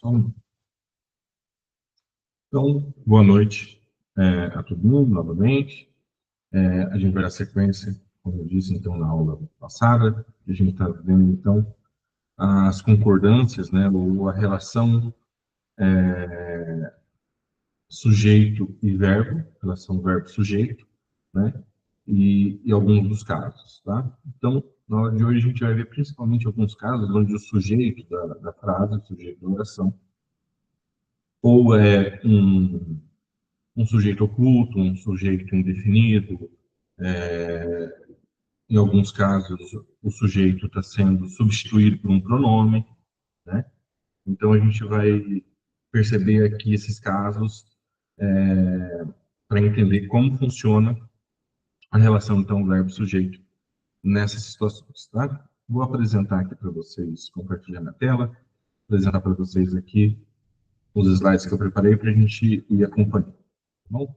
Então, boa noite a todo mundo, novamente. A gente vai dar sequência, como eu disse, então, na aula passada. A gente está vendo, então, as concordâncias, né, ou a relação sujeito e verbo, relação verbo-sujeito, né, e alguns dos casos, tá? Então, na aula de hoje, a gente vai ver principalmente alguns casos onde o sujeito da frase, o sujeito da oração, ou é um sujeito oculto, um sujeito indefinido. Em alguns casos, o sujeito está sendo substituído por um pronome, né? Então, a gente vai perceber aqui esses casos para entender como funciona a relação, então, verbo-sujeito nessas situações, tá? Vou apresentar aqui para vocês, compartilhar na tela, apresentar para vocês aqui os slides que eu preparei para a gente ir acompanhando, tá bom?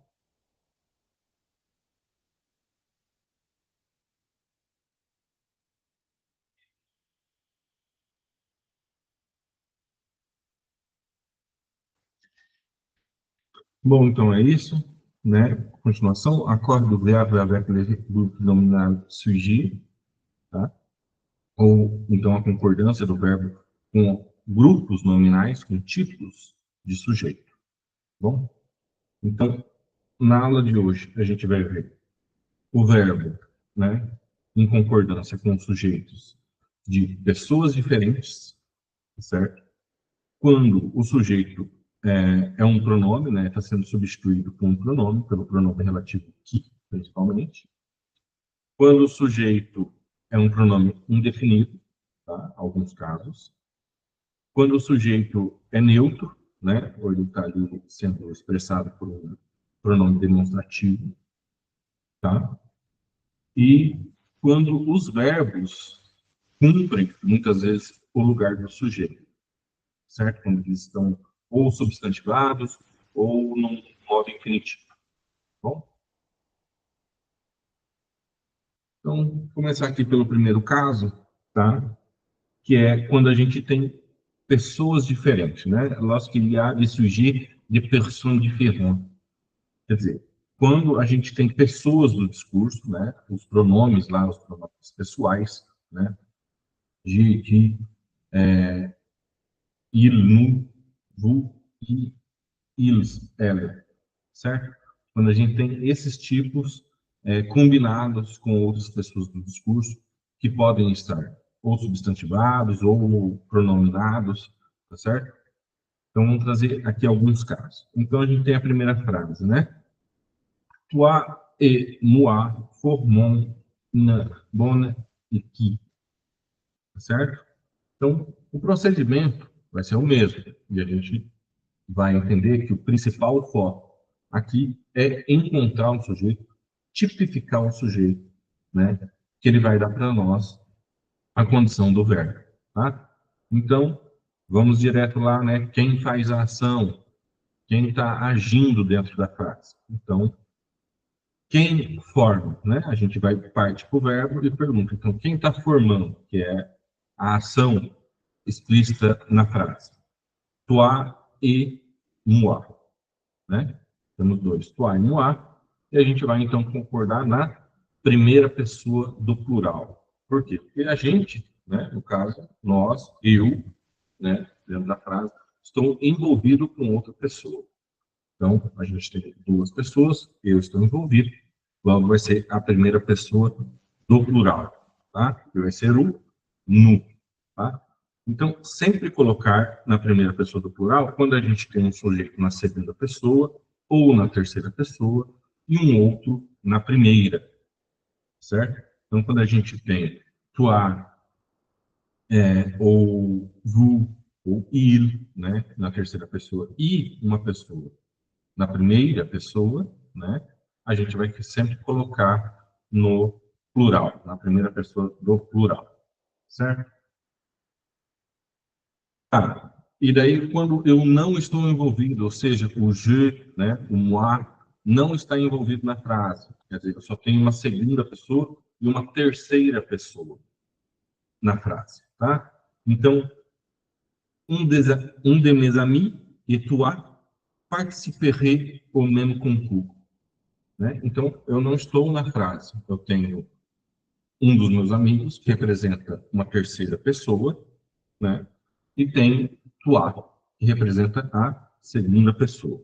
Bom, então é isso, né? Continuação, acorde do verbo avec le groupe nominal sujet, tá? Ou então a concordância do verbo com grupos nominais, com tipos de sujeito. Bom, então, na aula de hoje, a gente vai ver o verbo, né, em concordância com sujeitos de pessoas diferentes, certo? Quando o sujeito é um pronome, né, está sendo substituído por um pronome, pelo pronome relativo que, principalmente. Quando o sujeito é um pronome indefinido, tá? Alguns casos. Quando o sujeito é neutro, né, ou ele está ali sendo expressado por um pronome demonstrativo, tá? E quando os verbos cumprem, muitas vezes, o lugar do sujeito, certo? Quando eles estão ou substantivados ou num modo infinitivo, tá bom? Então, vou começar aqui pelo primeiro caso, tá? Que é quando a gente tem pessoas diferentes, né? Lorsqu'il y a des sujets de personnes différentes. Quer dizer, quando a gente tem pessoas no discurso, né? Os pronomes lá, os pronomes pessoais, né? Je, qui, il, nous, vous, e ils, ela, certo? Quando a gente tem esses tipos combinados com outras pessoas no discurso, que podem estar ou substantivados ou pronominados, tá certo? Então, vamos trazer aqui alguns casos. Então, a gente tem a primeira frase, né? Toi et moi formons une bonne équipe, tá certo? Então, o procedimento vai ser o mesmo. E a gente vai entender que o principal foco aqui é encontrar um sujeito, tipificar um sujeito, né? Que ele vai dar para nós a condição do verbo, tá? Então, vamos direto lá, né? Quem faz a ação, quem está agindo dentro da frase. Então, quem forma, né? A gente vai parte para o verbo e pergunta, então, quem está formando, que é a ação explícita na frase? Toi et moi, né? Temos dois, toi e moi, e a gente vai, então, concordar na primeira pessoa do plural. Por quê? Porque a gente, né, no caso, nós, eu, né, dentro da frase, estou envolvido com outra pessoa. Então, a gente tem duas pessoas, eu estou envolvido, logo vai ser a primeira pessoa do plural, tá? Que vai ser o nu, tá? Então, sempre colocar na primeira pessoa do plural, quando a gente tem um sujeito na segunda pessoa, ou na terceira pessoa, e um outro na primeira, certo? Então, quando a gente tem toi, ou vous, ou il, né, na terceira pessoa, e uma pessoa na primeira pessoa, né, a gente vai sempre colocar no plural, na primeira pessoa do plural, certo? Tá. E daí, quando eu não estou envolvido, ou seja, o je, né, o moi, não está envolvido na frase, quer dizer, eu só tenho uma segunda pessoa e uma terceira pessoa na frase, tá? Então, Un de mes amis et toi participerez au même concours. Né? Então, eu não estou na frase. Eu tenho um dos meus amigos, que representa uma terceira pessoa, né? E tenho toi, que representa a segunda pessoa.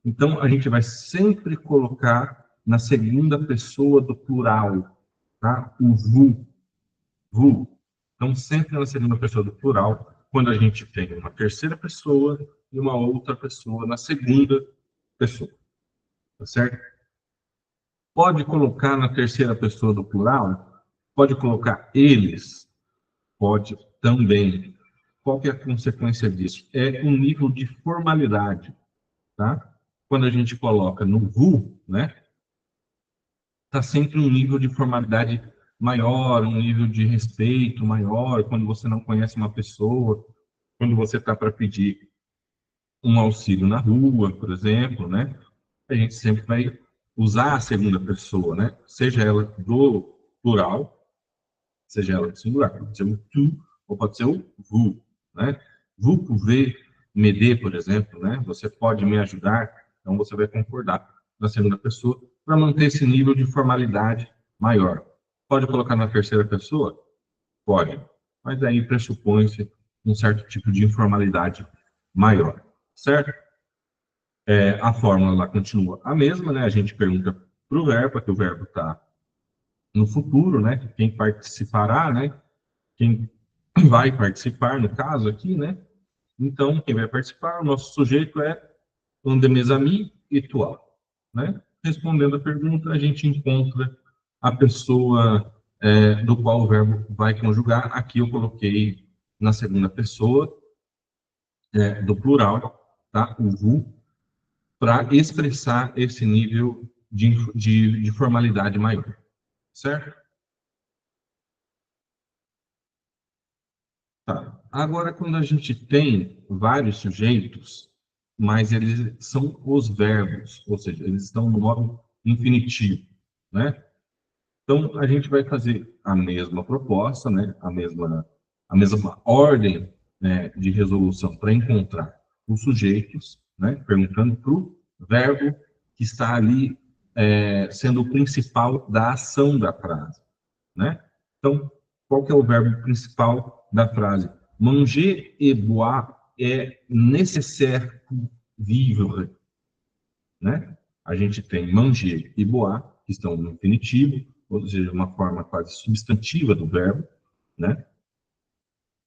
Então, a gente vai sempre colocar na segunda pessoa do plural, tá? O vous. Então, sempre na segunda pessoa do plural, quando a gente tem uma terceira pessoa e uma outra pessoa na segunda pessoa, tá certo? Pode colocar na terceira pessoa do plural? Pode colocar eles? Pode também. Qual que é a consequência disso? É um nível de formalidade, tá? Quando a gente coloca no vous, né? Tá sempre um nível de formalidade maior, um nível de respeito maior, quando você não conhece uma pessoa, quando você está para pedir um auxílio na rua, por exemplo, né? A gente sempre vai usar a segunda pessoa, né? Seja ela do plural, seja ela do singular. Pode ser o tu ou pode ser o vous, né? Vous pouvez m'aider, por exemplo, né? Você pode me ajudar. Então, você vai concordar na segunda pessoa para manter esse nível de formalidade maior. Pode colocar na terceira pessoa? Pode. Mas aí pressupõe-se um certo tipo de informalidade maior, certo? A fórmula lá continua a mesma, né? A gente pergunta para o verbo, que o verbo está no futuro, né? Quem participará, né? Quem vai participar, no caso aqui, né? Então, quem vai participar, o nosso sujeito é un de mes amis et toi, né? Respondendo a pergunta, a gente encontra a pessoa do qual o verbo vai conjugar. Aqui eu coloquei na segunda pessoa do plural, tá? O vous, para expressar esse nível de formalidade maior, certo? Tá. Agora, quando a gente tem vários sujeitos, mas eles são os verbos, ou seja, eles estão no modo infinitivo, né? Então, a gente vai fazer a mesma proposta, né? A mesma ordem, né, de resolução para encontrar os sujeitos, né? Perguntando para o verbo que está ali sendo o principal da ação da frase, né? Então, qual que é o verbo principal da frase? Manger et boire é nécessaire pour vivre, né? A gente tem manger e boire, que estão no infinitivo, ou seja, uma forma quase substantiva do verbo, né?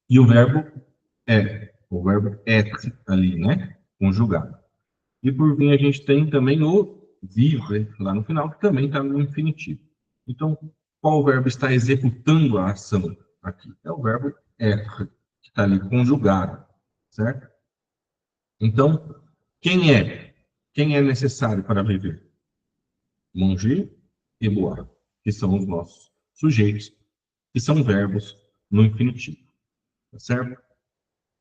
E o verbo être ali, né? Conjugado. E por fim, a gente tem também o vivre, lá no final, que também está no infinitivo. Então, qual verbo está executando a ação aqui? É o verbo être, que está ali conjugado, certo? Então, quem é? Quem é necessário para viver? Manger e boire, que são os nossos sujeitos, que são verbos no infinitivo, tá certo?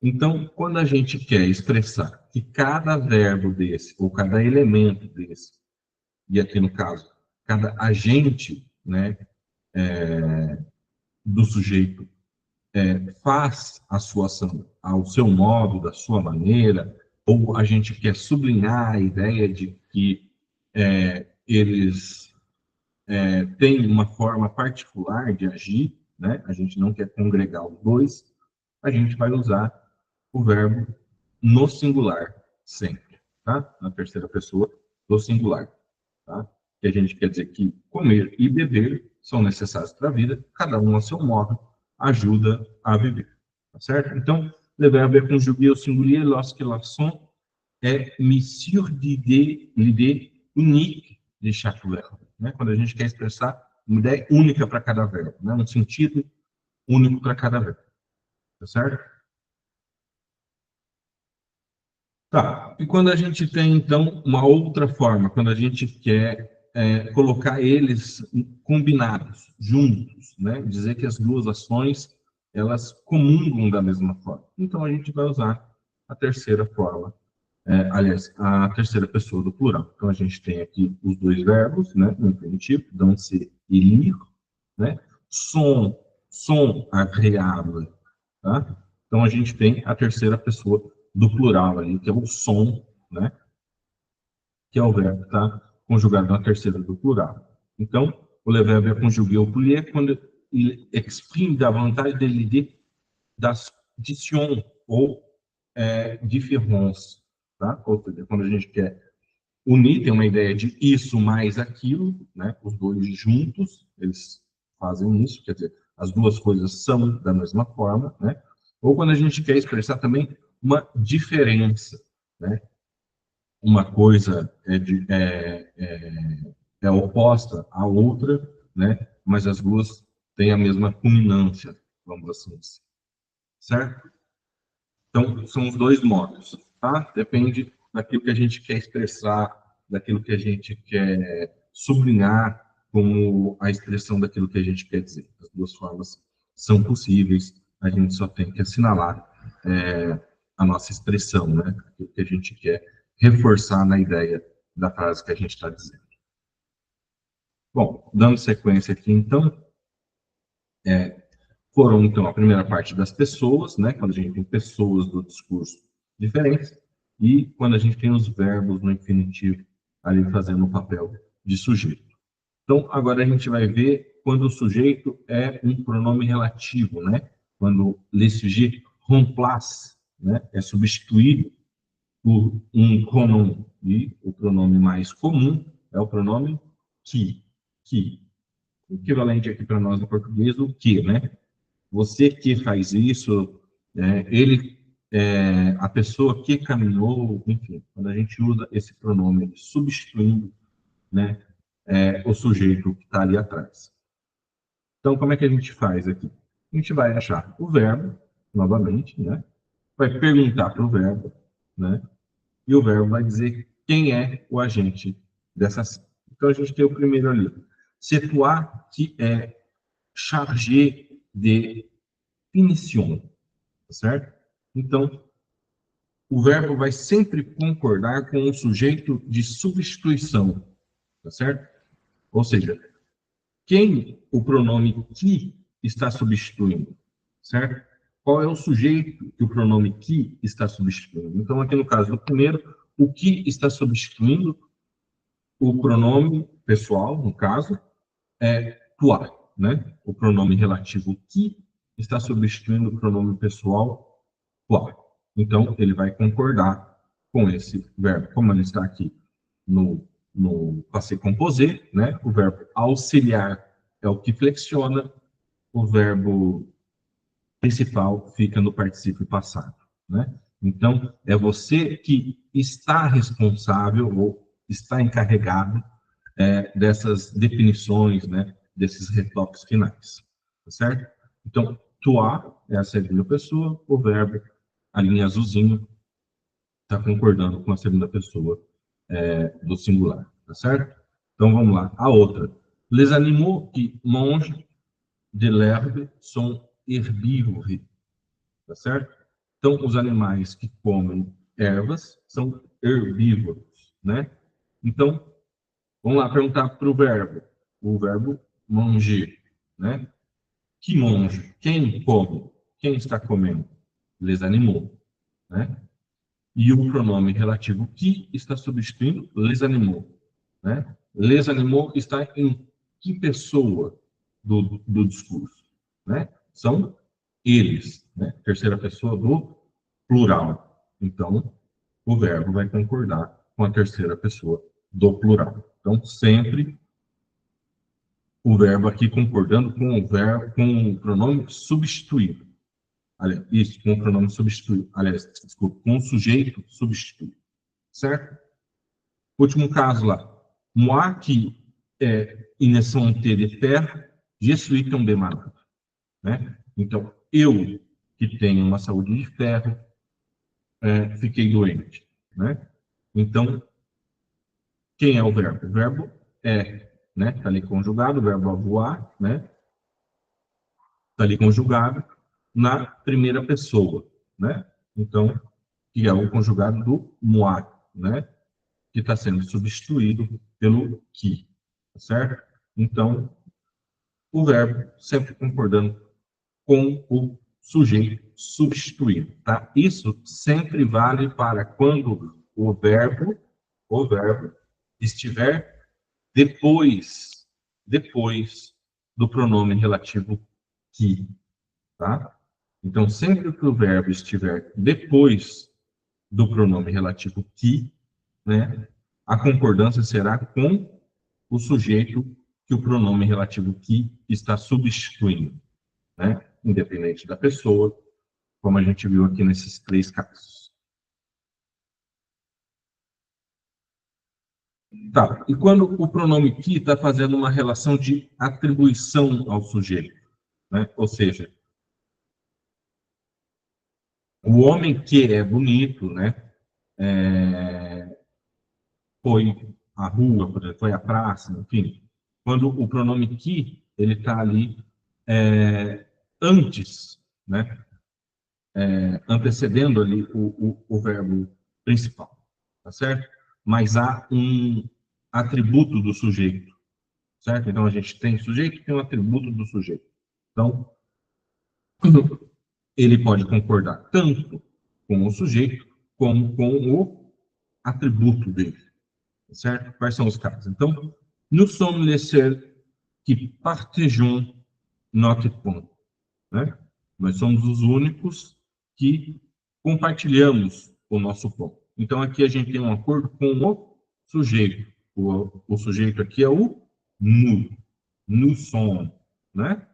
Então, quando a gente quer expressar que cada verbo desse, ou cada elemento desse, e aqui no caso, cada agente, né, do sujeito faz a sua ação ao seu modo, da sua maneira, ou a gente quer sublinhar a ideia de que eles têm uma forma particular de agir, né? A gente não quer congregar os dois, a gente vai usar o verbo no singular sempre, tá? Na terceira pessoa do singular, tá? Que a gente quer dizer que comer e beber são necessários para a vida, cada um a seu modo ajuda a viver, tá certo? Então, le verbe est conjugué au singulier lorsque l'accent est mis sur l'idée unique de chaque verbe, né? Quando a gente quer expressar uma ideia única para cada verbo, né? Um sentido único para cada verbo, tá certo? Tá. E quando a gente tem, então, uma outra forma, quando a gente quer colocar eles combinados, juntos, né? Dizer que as duas ações, elas comungam da mesma forma. Então, a gente vai usar a terceira forma, aliás, a terceira pessoa do plural. Então, a gente tem aqui os dois verbos, né? No infinitivo, danser e lire, né? Sont agréables, tá? Então, a gente tem a terceira pessoa do plural ali, que é o som, né? Que é o verbo que está conjugado na terceira do plural. Então, o le verbe é conjugué au pluriel quando ele exprime davantage de l'idée d'addition ou différence, tá? Ou seja, quando a gente quer unir, tem uma ideia de isso mais aquilo, né? Os dois juntos, eles fazem isso, quer dizer, as duas coisas são da mesma forma, né? Ou quando a gente quer expressar também uma diferença, né? Uma coisa é oposta à outra, né? Mas as duas têm a mesma culminância, vamos assim dizer, certo? Então, são os dois modos, tá? Depende daquilo que a gente quer expressar, daquilo que a gente quer sublinhar como a expressão daquilo que a gente quer dizer. As duas formas são possíveis, a gente só tem que assinalar a nossa expressão, né? Aquilo que a gente quer reforçar na ideia da frase que a gente está dizendo. Bom, dando sequência aqui, então, foram, então, a primeira parte das pessoas, né? Quando a gente tem pessoas do discurso diferentes, e quando a gente tem os verbos no infinitivo ali fazendo o papel de sujeito. Então, agora a gente vai ver quando o sujeito é um pronome relativo, né? Quando le sujet remplace, né? É substituído por um pronome. E o pronome mais comum é o pronome que. O equivalente aqui para nós no português, o que, né? Você que faz isso, a pessoa que caminhou, enfim, quando a gente usa esse pronome substituindo, né, o sujeito que está ali atrás. Então, como é que a gente faz aqui? A gente vai achar o verbo, novamente, né, vai perguntar para o verbo, né, e o verbo vai dizer quem é o agente dessa ação. Então, a gente tem o primeiro ali. C'est toi qui est chargé de finition, certo? Então, o verbo vai sempre concordar com o sujeito de substituição, tá certo? Ou seja, quem o pronome que está substituindo, certo? Qual é o sujeito que o pronome que está substituindo? Então, aqui no caso do primeiro, o que está substituindo o pronome pessoal, no caso, é toi, né? O pronome relativo que está substituindo o pronome pessoal toi. Então, ele vai concordar com esse verbo. Como ele está aqui no passé composé, né? O verbo auxiliar é o que flexiona, o verbo principal fica no particípio passado, né? Então, é você que está responsável ou está encarregado dessas definições, né? Desses retoques finais, tá certo? Então, toi é a segunda pessoa, o verbo, a linha azulzinho, está concordando com a segunda pessoa do singular, tá certo? Então, vamos lá. A outra. Les animaux qui mangent de l'herbe sont herbívoros, tá certo? Então, os animais que comem ervas são herbívoros, né? Então, vamos lá perguntar para o verbo manger, né? Que mange? Quem come? Quem está comendo? Les animaux, né? E o pronome relativo que está substituindo les animaux, né? Les animaux está em que pessoa do discurso, né? São eles, né? Terceira pessoa do plural. Então, o verbo vai concordar com a terceira pessoa do plural. Então, sempre o verbo aqui concordando com o verbo, com o pronome substituído. Aliás, isso, com o pronome substituído. Aliás, desculpa, com o sujeito substituído. Certo? Último caso lá. Moi qui une santé de fer, je suis tombé malade. Né? Então, eu que tenho uma saúde de ferro, fiquei doente. Né? Então, quem é o verbo? O verbo é, né? Está ali conjugado, o verbo avoir, né? Está ali conjugado na primeira pessoa, né? Então, que é o conjugado do moi, né? Que está sendo substituído pelo que, tá certo? Então, o verbo sempre concordando com o sujeito substituído, tá? Isso sempre vale para quando o verbo estiver depois do pronome relativo que, tá? Então, sempre que o verbo estiver depois do pronome relativo que, né, a concordância será com o sujeito que o pronome relativo que está substituindo, né? Independente da pessoa, como a gente viu aqui nesses três casos. Tá, e quando o pronome que está fazendo uma relação de atribuição ao sujeito, né? Ou seja, o homem que é bonito, né? Foi à rua, por exemplo, foi à praça, enfim. Quando o pronome que, ele está ali antes, né? Antecedendo ali o verbo principal, tá certo? Mas há um atributo do sujeito, certo? Então, a gente tem sujeito e tem um atributo do sujeito. Então, ele pode concordar tanto com o sujeito como com o atributo dele, certo? Quais são os casos? Então, nous sommes les seuls qui partageons notre pão, né? Nós somos os únicos que compartilhamos o nosso pão. Então, aqui a gente tem um acordo com o sujeito. O sujeito aqui é o nous sommes, né?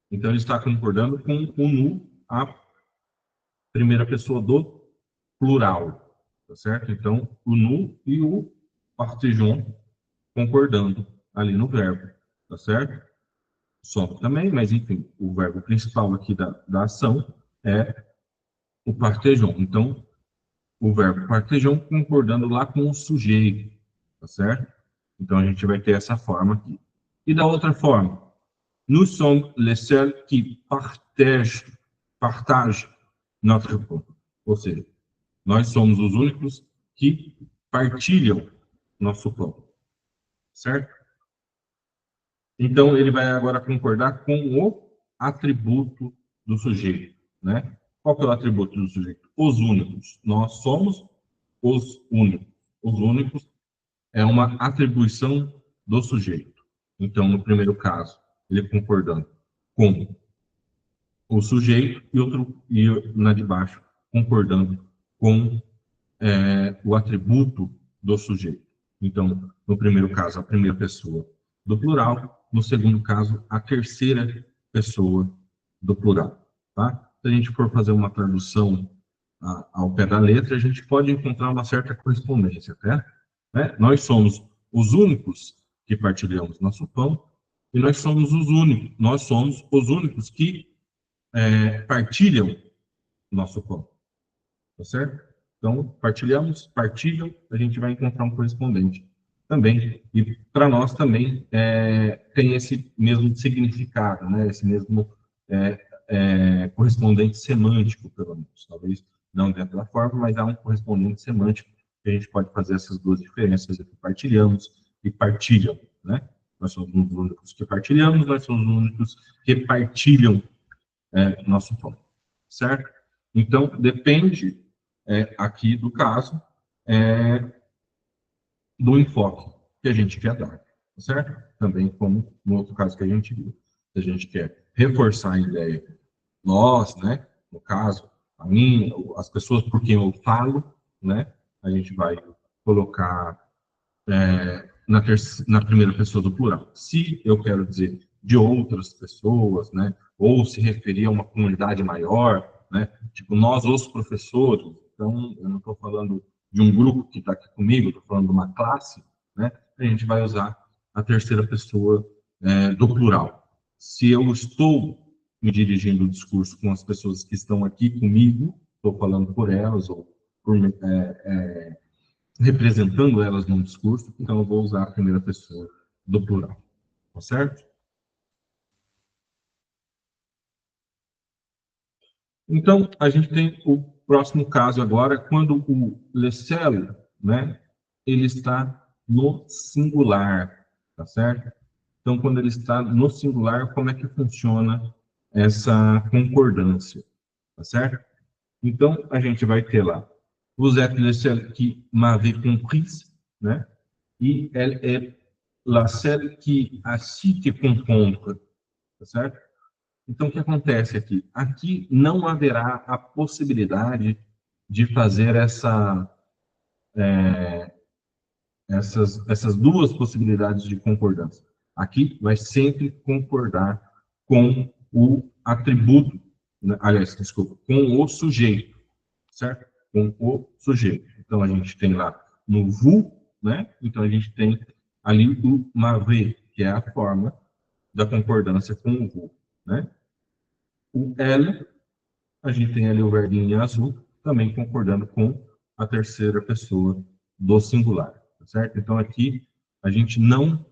Então, ele está concordando com o nous, a primeira pessoa do plural, tá certo? Então, o nous e o partageons concordando ali no verbo, tá certo? Somos também, mas enfim, o verbo principal aqui da ação é o partageons. Então, o verbo partageons concordando lá com o sujeito, tá certo? Então, a gente vai ter essa forma aqui. E da outra forma, nous sommes les seuls qui partagent notre pão. Ou seja, nós somos os únicos que partilham nosso pão, certo? Então, ele vai agora concordar com o atributo do sujeito, né? Qual que é o atributo do sujeito? Os únicos. Nós somos os únicos. Os únicos é uma atribuição do sujeito. Então, no primeiro caso, ele concordando com o sujeito e na de baixo concordando com o atributo do sujeito. Então, no primeiro caso, a primeira pessoa do plural, no segundo caso, a terceira pessoa do plural. Tá? Se a gente for fazer uma tradução ao pé da letra, a gente pode encontrar uma certa correspondência, tá? Né? Nós somos os únicos que partilhamos nosso pão e nós somos os únicos que partilham nosso pão, tá certo? Então, partilham, a gente vai encontrar um correspondente também. E para nós também tem esse mesmo significado, né? Esse mesmo correspondente semântico, pelo menos. Talvez não dentro da forma, mas há um correspondente semântico que a gente pode fazer essas duas diferenças entre partilhamos e partilham, né? Nós somos os únicos que partilhamos, nós somos os únicos que partilham nosso pão, certo? Então, depende aqui do caso do enfoque que a gente quer dar, certo? Também como no outro caso que a gente viu. Se a gente quer reforçar a ideia, nós, né? No caso, a mim, as pessoas por quem eu falo, né? A gente vai colocar na primeira pessoa do plural. Se eu quero dizer de outras pessoas, né? Ou se referir a uma comunidade maior, né? Tipo, nós, os professores. Então, eu não estou falando de um grupo que está aqui comigo, estou falando de uma classe, né? A gente vai usar a terceira pessoa do plural. Se eu estou me dirigindo o discurso com as pessoas que estão aqui comigo, estou falando por elas ou representando elas num discurso, então eu vou usar a primeira pessoa do plural, tá certo? Então, a gente tem o próximo caso agora, quando o Lecel, né, ele está no singular, tá certo? Então, quando ele está no singular, como é que funciona essa concordância, tá certo? Então, a gente vai ter lá, vous êtes le seul qui m'avait compris, né? E elle est la seule qui a su te comprendre, tá certo? Então, o que acontece aqui? Aqui não haverá a possibilidade de fazer essas duas possibilidades de concordância. Aqui vai sempre concordar com o atributo, né? Aliás, desculpa, com o sujeito, certo? Com o sujeito. Então, a gente tem lá no vous, né? Então, a gente tem ali o m'avait, que é a forma da concordância com o vous, né? O elle, a gente tem ali o verbinho em azul, também concordando com a terceira pessoa do singular, tá certo? Então, aqui, a gente não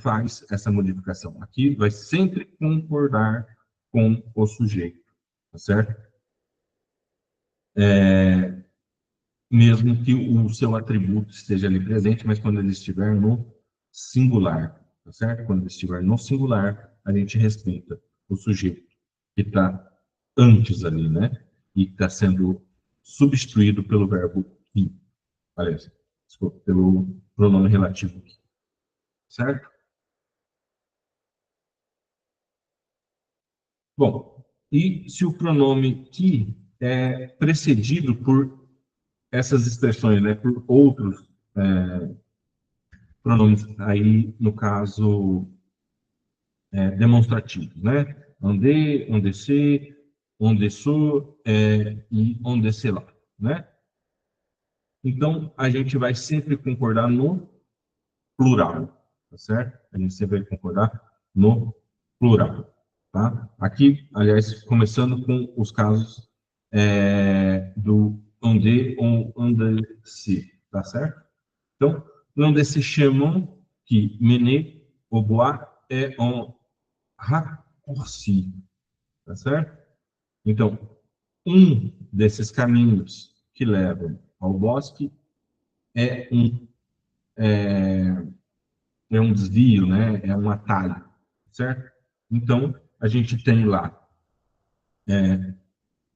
faz essa modificação. Aqui vai sempre concordar com o sujeito, tá certo? Mesmo que o seu atributo esteja ali presente, mas quando ele estiver no singular, tá certo? Quando ele estiver no singular, a gente respeita o sujeito que está antes ali, né? E está sendo substituído pelo verbo que, aliás, desculpa, pelo pronome relativo que, certo? Bom, e se o pronome que é precedido por essas expressões, né, por outros pronomes, aí, no caso, demonstrativos, né? Onde, onde se, onde sou, e onde se lá, né? Então, a gente vai sempre concordar no plural, tá certo? A gente sempre vai concordar no plural, tá? Aqui, aliás, começando com os casos do onde ou onde se, tá certo? Então, onde se chamam que mener au bois é un raccourci, tá certo? Então, um desses caminhos que levam ao bosque é é um desvio, né? É um atalho, certo? Então, a gente tem lá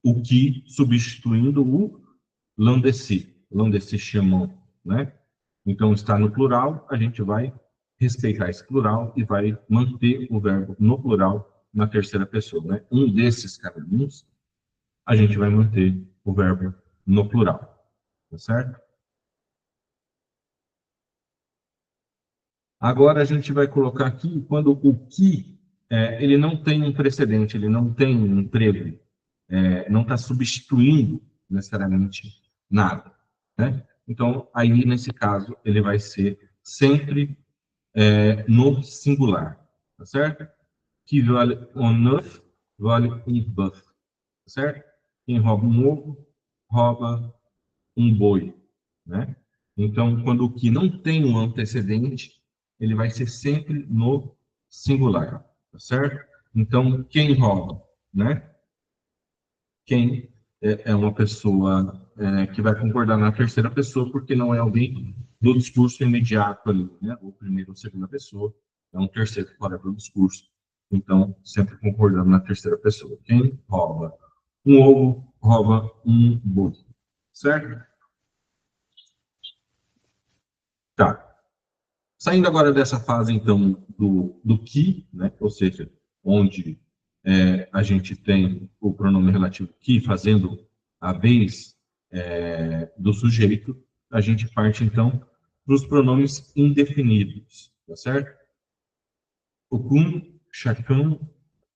o que substituindo o l'endeci chamam, né? Então, está no plural, a gente vai respeitar esse plural e vai manter o verbo no plural na terceira pessoa, né? Um desses caminhos, a gente vai manter o verbo no plural, tá certo? Agora a gente vai colocar aqui quando o que ele não tem um precedente, ele não tem um emprego, não está substituindo necessariamente nada, né? Então, aí, nesse caso, ele vai ser sempre no singular, tá certo? Que vale um neuf, vale um bœuf, tá certo? Quem rouba um ovo, rouba um boi, né? Então, quando o que não tem um antecedente, ele vai ser sempre no singular, tá certo? Então, quem rouba, né? Quem é uma pessoa que vai concordar na terceira pessoa, porque não é alguém do discurso imediato ali, né? Ou primeira ou segunda pessoa, é um terceiro fora do discurso. Então, sempre concordando na terceira pessoa. Quem rouba um ovo, rouba um boi, certo? Tá. Saindo agora dessa fase, então, do que, né? Ou seja, onde a gente tem o pronome relativo que fazendo a vez do sujeito, a gente parte, então, para os pronomes indefinidos, tá certo? Aucun, chacun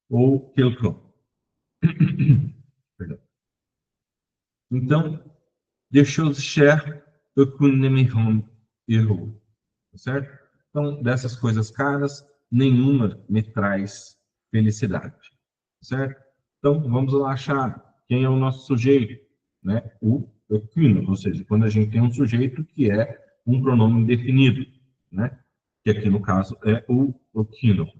ou quelqu'un. Perdão. Então, des choses chères, aucun ne me rend heureux, tá certo? Então, dessas coisas caras, nenhuma me traz felicidade, certo? Então, vamos lá achar quem é o nosso sujeito, né? O equino, ou seja, quando a gente tem um sujeito que é um pronome indefinido, né? Que aqui no caso é o equino.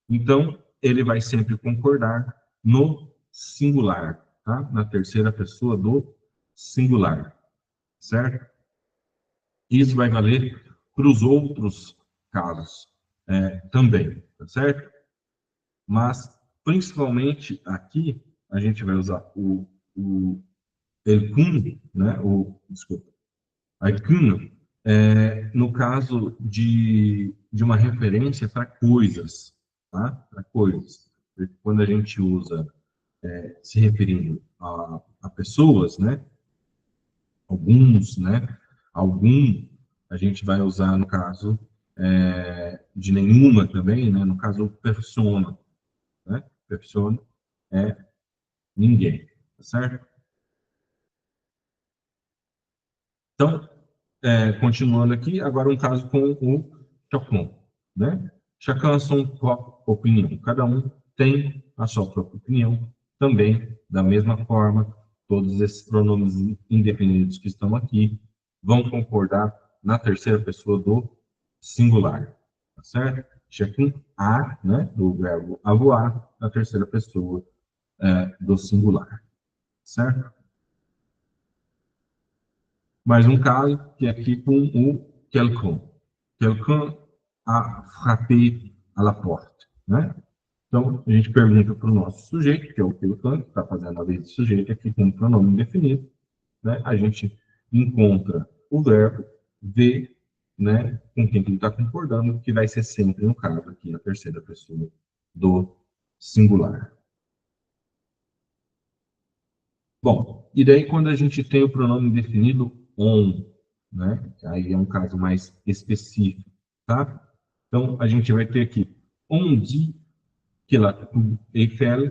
Então, ele vai sempre concordar no singular, tá? Na terceira pessoa do singular, certo? Isso vai valer para os outros casos também, tá certo? Mas principalmente aqui, a gente vai usar o el kun, né? Desculpa, Aikun, no caso de uma referência para coisas, tá? Para coisas. Quando a gente usa se referindo a pessoas, né? Alguns, né? Algum, a gente vai usar no caso de nenhuma também, né? No caso, persona, né? Persona é ninguém, tá certo? Então, continuando aqui, agora um caso com o Chacon, né? Chacun a son propre opinião. Cada um tem a sua própria opinião. Também, da mesma forma, todos esses pronomes indefinidos que estão aqui vão concordar na terceira pessoa do singular, tá certo? Chacun a, né, do verbo avoir, na terceira pessoa do singular, certo? Mais um caso, que é aqui com o quelqu'un. Quelqu'un a frappé à la porte, né? Então, a gente pergunta para o nosso sujeito, que é o quelqu'un, que está fazendo a vez de sujeito aqui com um pronome indefinido, né? A gente encontra o verbo, vê, né, com quem ele está concordando, que vai ser sempre, no caso aqui, a terceira pessoa do singular. Bom, e daí quando a gente tem o pronome definido on, né? Aí é um caso mais específico, tá? Então, a gente vai ter aqui, on dit que la Tour Eiffel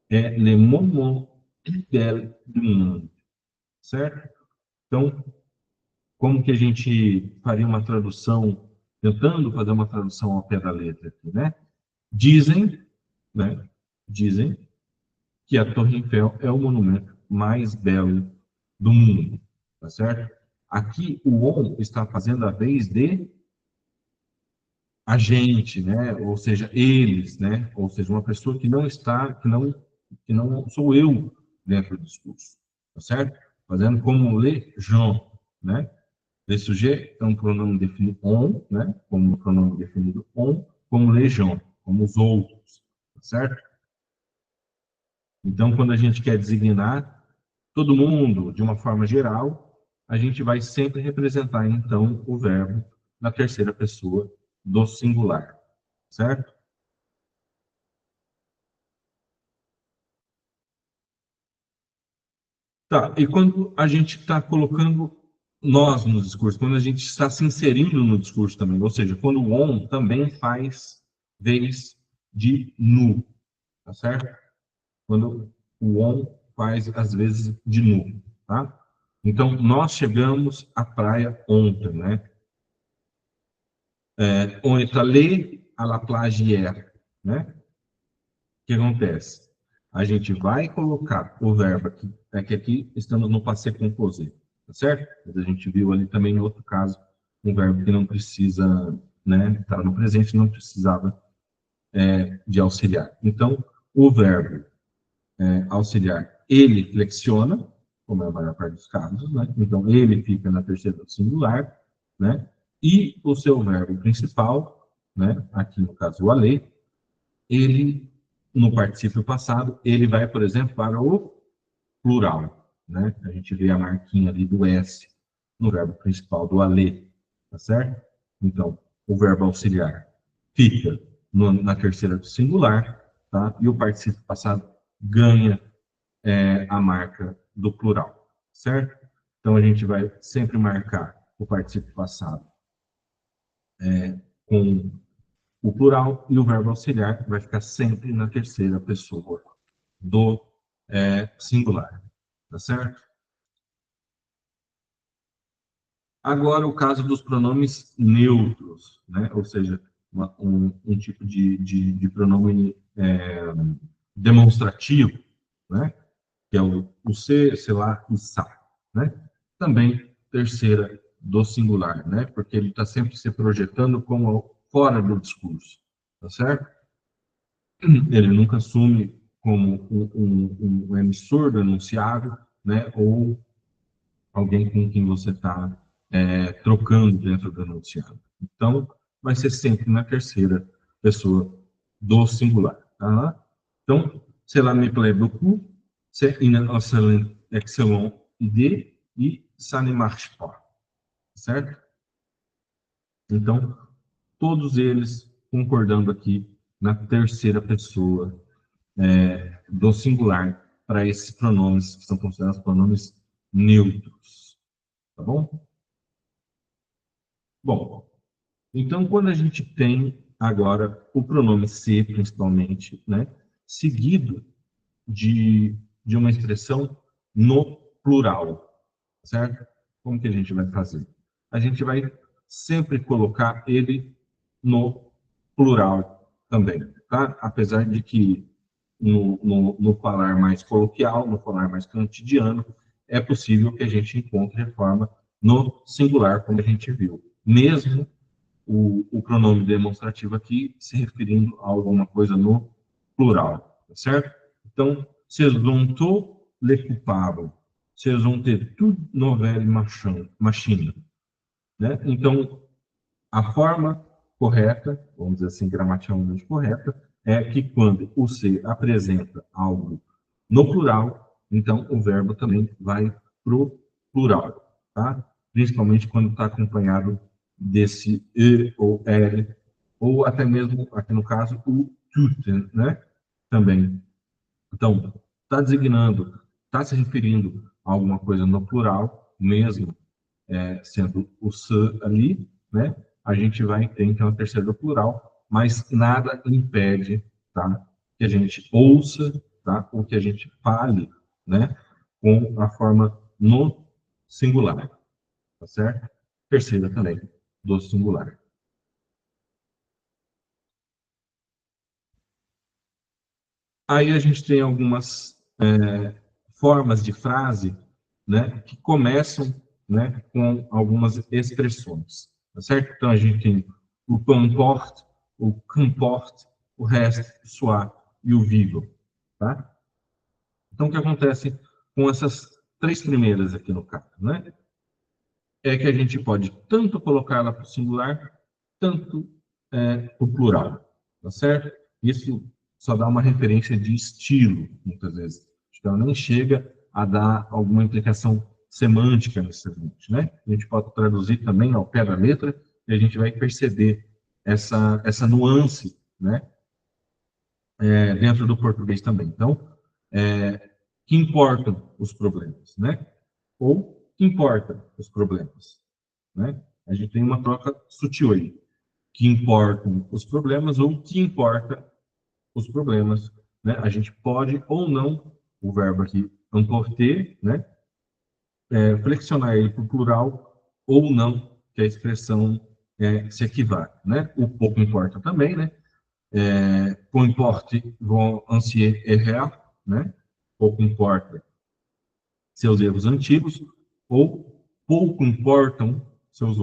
é le moment plus belle du monde, certo? Então, como que a gente faria uma tradução, tentando fazer uma tradução ao pé da letra aqui, né? Dizem, né? Dizem que a Torre Eiffel é o monumento mais belo do mundo, tá certo? Aqui o on está fazendo a vez de a gente, né? Ou seja, eles, né? Ou seja, uma pessoa que não está, que não sou eu dentro do discurso, tá certo? Fazendo como les gens, né? Le sujet é um pronome definido on, né? Como um pronome definido on, como les gens, como os outros, tá certo? Então, quando a gente quer designar todo mundo de uma forma geral, a gente vai sempre representar, então, o verbo na terceira pessoa do singular, certo? Tá, e quando a gente está colocando nós no discurso, quando a gente está se inserindo no discurso também, ou seja, quando o on também faz vez de nu, tá certo? Quando o on faz às vezes de nu, tá? Então, nós chegamos à praia ontem, né? On est allé à la plage hier, né? O que acontece? A gente vai colocar o verbo aqui, é que aqui estamos no passé composé, tá certo? Mas a gente viu ali também no outro caso um verbo que não precisa, né? Estava no presente, não precisava de auxiliar. Então, o verbo auxiliar, ele flexiona, como é a maior parte dos casos, né? Então, ele fica na terceira do singular, né? E o seu verbo principal, né? Aqui no caso o aller, ele, no particípio passado, ele vai, por exemplo, para o plural, né? A gente vê a marquinha ali do S no verbo principal do aller, tá certo? Então, o verbo auxiliar fica na terceira do singular, tá? E o particípio passado ganha a marca do plural, certo? Então, a gente vai sempre marcar o particípio passado com o plural e o verbo auxiliar vai ficar sempre na terceira pessoa do singular, tá certo? Agora, o caso dos pronomes neutros, né? Ou seja, um tipo de pronome demonstrativo, né? Que é o ser, sei lá, e sa, né? Também terceira do singular, né? Porque ele está sempre se projetando como fora do discurso, tá certo? Ele nunca assume como um emissor do enunciado, né? Ou alguém com quem você está trocando dentro do enunciado. Então, vai ser sempre na terceira pessoa do singular, tá? Então, cela me plaît beaucoup, c'est une excellente idée e ça ne marche pas, certo? Então, todos eles concordando aqui na terceira pessoa do singular para esses pronomes que são considerados pronomes neutros, tá bom? Bom, então quando a gente tem agora o pronome se, principalmente, né, seguido de uma expressão no plural, certo? Como que a gente vai fazer? A gente vai sempre colocar ele no plural também, tá? Apesar de que no falar mais coloquial, no falar mais cotidiano, é possível que a gente encontre a forma no singular, como a gente viu. Mesmo o pronome demonstrativo aqui se referindo a alguma coisa no plural, tá certo? Então, vocês vão tout le coupable, vocês vão ter toute nouvelle machine, né? Então, a forma correta, vamos dizer assim, gramaticalmente correta, é que quando o se apresenta algo no plural, então o verbo também vai para o plural, tá? Principalmente quando está acompanhado desse e ou l, ou até mesmo, aqui no caso, o tout, né? Também. Então, está designando, está se referindo a alguma coisa no plural, mesmo sendo o se ali, né? A gente vai ter, então, a terceira do plural, mas nada impede, tá? Que a gente ouça, tá? Ou que a gente fale, né? Com a forma no singular, tá certo? Terceira também, do singular. Aí a gente tem algumas formas de frase, né, que começam, né, com algumas expressões, tá certo? Então a gente tem o comporte, o comporte, o reste, o soit e o vivo, tá? Então o que acontece com essas três primeiras aqui no caso, né? É que a gente pode tanto colocá-la para o singular, tanto para o plural, tá certo? Isso só dá uma referência de estilo, muitas vezes. Então, nem chega a dar alguma implicação semântica necessariamente, né? A gente pode traduzir também ao pé da letra e a gente vai perceber essa nuance, né? Dentro do português também. Então, que importam os problemas, né? Ou que importa os problemas, né? A gente tem uma troca sutil aí, que importam os problemas ou que importa os problemas, né? A gente pode ou não, o verbo aqui, emporter, né? Flexionar ele para o plural ou não, que a expressão se equivale, né? O pouco importa também, né? Peu importe vos anciens erreurs, né? Pouco importa seus erros antigos, ou pouco importam seus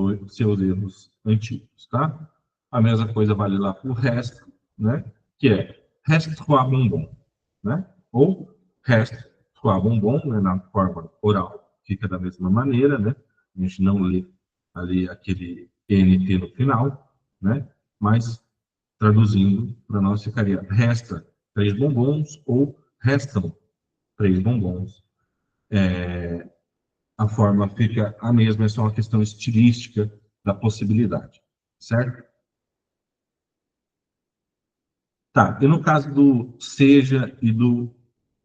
erros antigos, tá? A mesma coisa vale lá para o resto, né? Que é reste trois bonbons, né? Ou reste trois bonbons, né? Na forma oral fica da mesma maneira, né? A gente não lê ali aquele NT no final, né? Mas traduzindo para nós ficaria resta três bombons ou restam três bombons. A forma fica a mesma, é só uma questão estilística da possibilidade, certo? Tá, e no caso do seja e do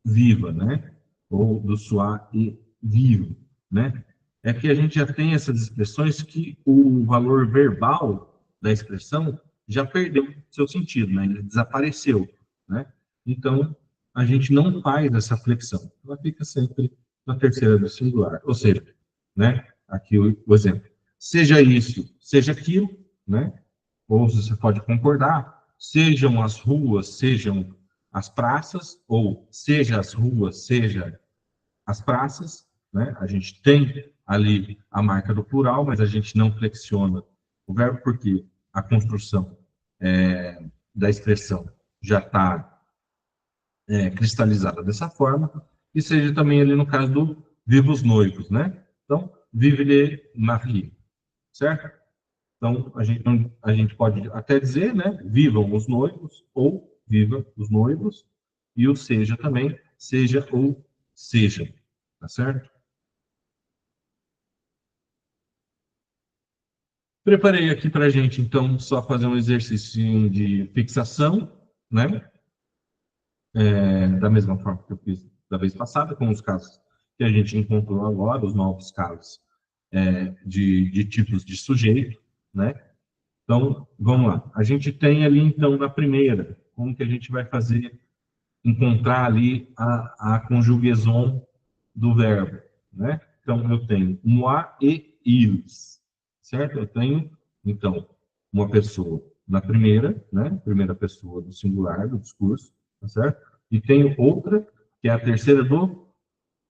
viva, né? Ou do soar e vivo, né? É que a gente já tem essas expressões que o valor verbal da expressão já perdeu seu sentido, né? Ele desapareceu, né? Então, a gente não faz essa flexão. Ela fica sempre na terceira do singular. Ou seja, né? Aqui o exemplo. Seja isso, seja aquilo, né? Ou você pode concordar, sejam as ruas, sejam as praças, ou seja as ruas, seja as praças, né? A gente tem ali a marca do plural, mas a gente não flexiona o verbo porque a construção da expressão já está cristalizada dessa forma, e seja também ali no caso do vivos noivos, né? Então, vive les mariés, certo? Então, a gente pode até dizer, né? Vivam os noivos ou viva os noivos, E o seja também, seja ou seja, tá certo? Preparei aqui para a gente, então, só fazer um exercício de fixação, né? Da mesma forma que eu fiz da vez passada, com os casos que a gente encontrou agora, os novos casos de tipos de sujeito, né? Então, vamos lá. A gente tem ali, então, na primeira, como que a gente vai fazer, encontrar ali a conjugação do verbo, né? Então, eu tenho moi e ils, certo? Eu tenho, então, uma pessoa na primeira, né? Primeira pessoa do singular, do discurso, tá certo? E tenho outra, que é a terceira do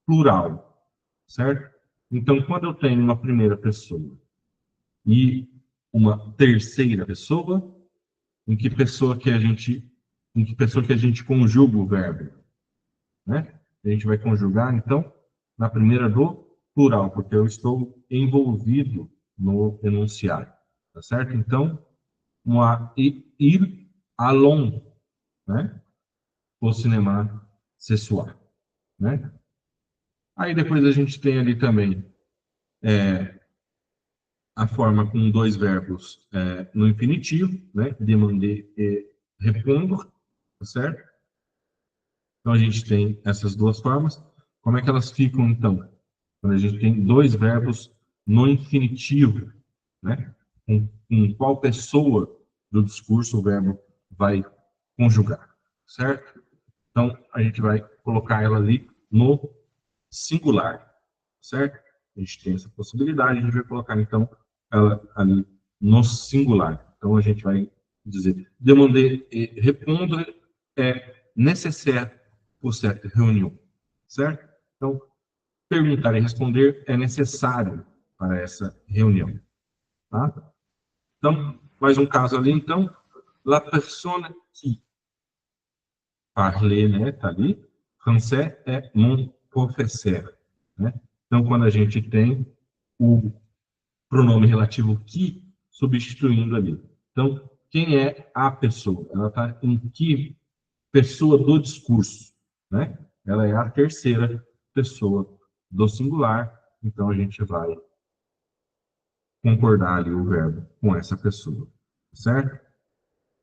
plural, certo? Então, quando eu tenho uma primeira pessoa e uma terceira pessoa, em que pessoa que a gente conjuga o verbo, né? A gente vai conjugar, então, na primeira do plural, porque eu estou envolvido no enunciado, tá certo? Então, ir allons, né? O cinema ce soir, né? Aí depois a gente tem ali também a forma com dois verbos no infinitivo, né? Demander e répondre, tá certo? Então a gente tem essas duas formas. Como é que elas ficam então? Quando a gente tem dois verbos no infinitivo, né? Com qual pessoa do discurso o verbo vai conjugar, certo? Então a gente vai colocar ela ali no singular, certo? A gente tem essa possibilidade, a gente vai colocar então ela ali no singular. Então a gente vai dizer demander e répondre é nécessaire pour cette réunion, certo? Então perguntar e responder é necessário para essa reunião, tá? Então mais um caso ali, então la personne qui parle, né, tá ali, français é mon professeur, né? Então quando a gente tem o pronome relativo que substituindo ali. Então, quem é a pessoa? Ela está em que pessoa do discurso, né? Ela é a terceira pessoa do singular, então a gente vai concordar ali o verbo com essa pessoa, certo?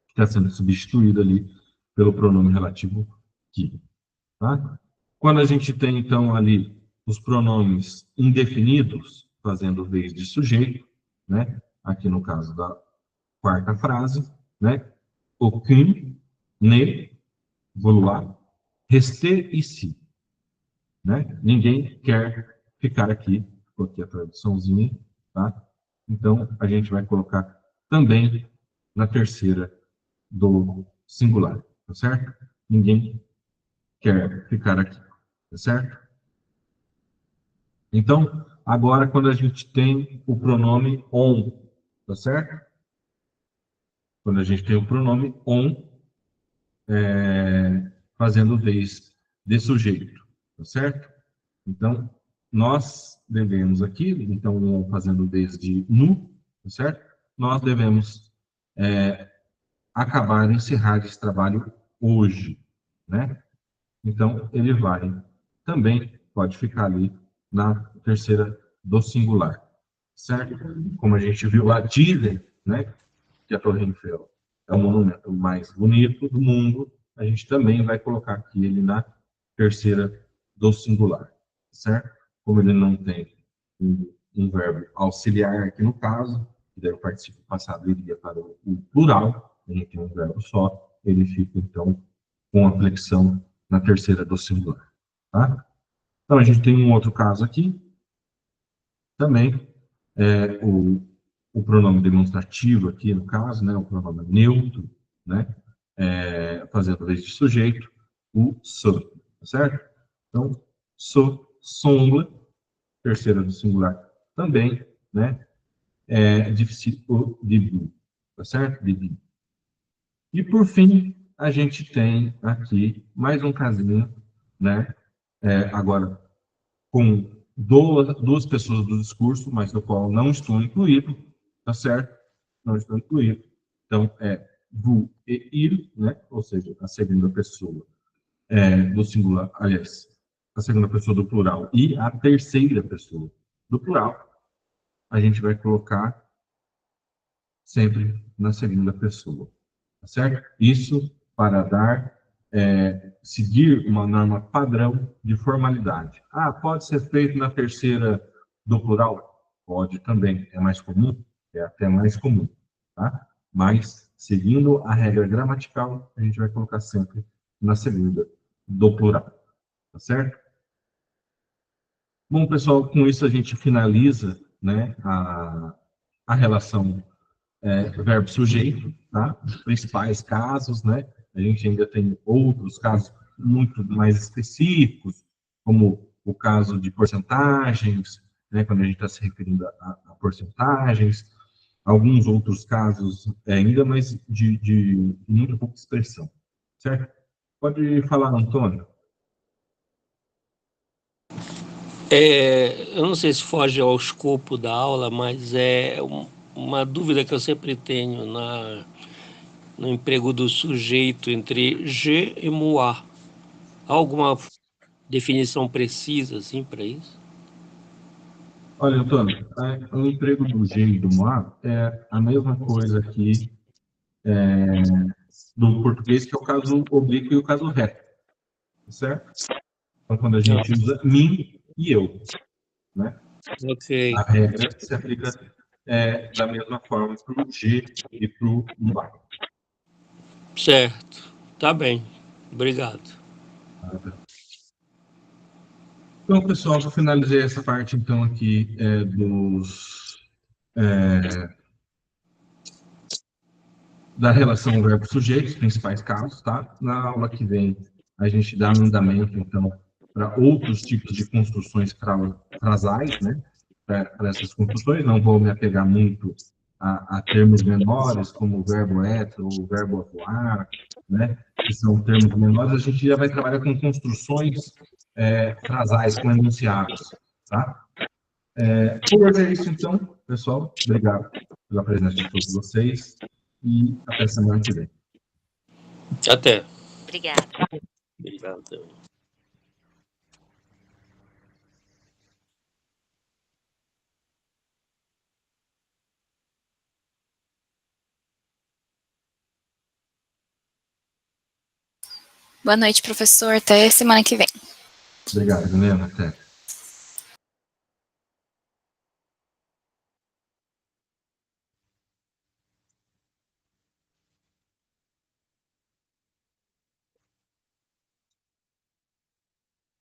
Está sendo substituído ali pelo pronome relativo que, tá? Quando a gente tem, então, ali os pronomes indefinidos, fazendo vez de sujeito, né? Aqui no caso da quarta frase, né? Aucune, ne, vouloir, rester ici, né? Ninguém quer ficar aqui. Ficou aqui a traduçãozinha, tá? Então, a gente vai colocar também na terceira do singular, tá certo? Ninguém quer ficar aqui, tá certo? Então, agora, quando a gente tem o pronome on, tá certo? Quando a gente tem o pronome on, fazendo vez de sujeito, tá certo? Então, nós devemos aqui, então, on fazendo vez de nu, tá certo? Nós devemos acabar, encerrar esse trabalho hoje, né? Então, ele vai também, pode ficar ali na terceira do singular, certo? Como a gente viu lá, dizem, né, que a Torre Eiffel é o monumento mais bonito do mundo, a gente também vai colocar aqui ele na terceira do singular, certo? Como ele não tem um verbo auxiliar aqui no caso, que daí o particípio passado iria para o plural, a gente tem um verbo só, ele fica então com a flexão na terceira do singular, tá? Então a gente tem um outro caso aqui, também, o pronome demonstrativo aqui, no caso, né, o pronome neutro, né, fazendo vez de sujeito, o se, tá certo? Então, se, semble, terceira do singular também, né, é difícil o début, tá certo? Début. E, por fim, a gente tem aqui mais um casinho, né, agora com duas pessoas do discurso, mas no qual não estou incluído, tá certo? Não estou incluído. Então, é vous e il, né? Ou seja, a segunda pessoa do singular, aliás, a segunda pessoa do plural e a terceira pessoa do plural, a gente vai colocar sempre na segunda pessoa, tá certo? Isso para dar, seguir uma norma padrão de formalidade. Ah, pode ser feito na terceira do plural? Pode também, é mais comum? É até mais comum, tá? Mas, seguindo a regra gramatical, a gente vai colocar sempre na segunda do plural, tá certo? Bom, pessoal, com isso a gente finaliza, né, a relação verbo-sujeito, tá? Os principais casos, né? A gente ainda tem outros casos muito mais específicos, como o caso de porcentagens, né? Quando a gente está se referindo a porcentagens, alguns outros casos ainda, mas de muito pouca expressão, certo? Pode falar, Antônio. Eu não sei se foge ao escopo da aula, mas uma dúvida que eu sempre tenho no emprego do sujeito entre je e moi. Há alguma definição precisa assim para isso? Olha, Antônio, o emprego do G e do moi é a mesma coisa aqui do português, que é o caso oblíquo e o caso reto, certo? Então, quando a gente usa mim e eu, né? Ok, A regra se aplica da mesma forma para o G e para o moi. certo. Tá bem. Obrigado. Então, pessoal, eu finalizei essa parte, então, aqui da relação verbo-sujeito, os principais casos, tá? Na aula que vem, a gente dá andamento, então, para outros tipos de construções frasais, né? Para essas construções, não vou me apegar muito a termos menores, como o verbo être, ou o verbo atuar, né? Que são termos menores, a gente já vai trabalhar com construções frasais, com enunciados, tá? Por hoje é isso, então, pessoal. Obrigado pela presença de todos vocês e até semana que vem. Até. Obrigada. Obrigado também. Boa noite, professor. Até semana que vem. Obrigado, Helena. Até.